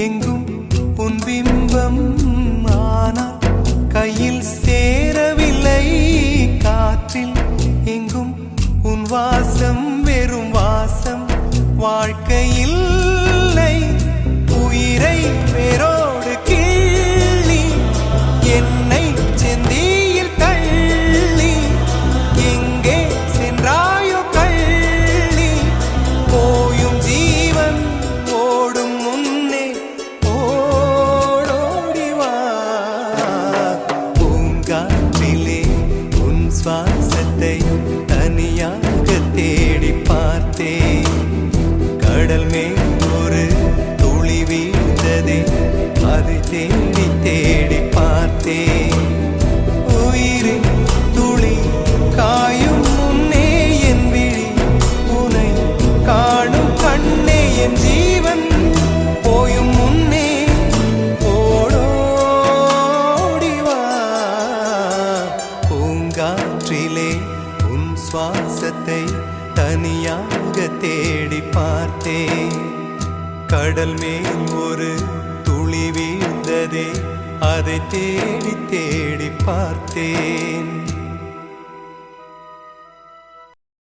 எங்கும் உன் பிம்பம், ஆனால் கையில் சேரவில்லை. காற்றில் எங்கும் உன் வாசம், வெறும் வாசம் வாழ்க்கையில். உயிரை வேரோடு கிள்ளி என்னை செந்தியில் தள்ளி எங்கே சென்றாயோ கள்ளி. போயும் ஜீவன் ஓடும் முன்னே ஓடோடிவா. பூங்காற்றிலே உன் சுவாசத்தை தனியாக தேடி பார்த்தேன். கடல் மேல் ஒரு துளி வீழ்ந்ததே, அதை தேடி தேடி பார்த்தேன். உயிரின் துளி காயும் முன்னே என் விழி உனை காணும் கண்ணே. என் ஜீவன் போயும் முன்னே ஓடோடிவா. பூங்காற்றிலே உன் சுவாசத்தை தனியாக தேடி பார்த்தேன். கடல் மேல் ஒரு துளி வீழ்ந்ததே, அதை தேடி தேடி பார்த்தேன்.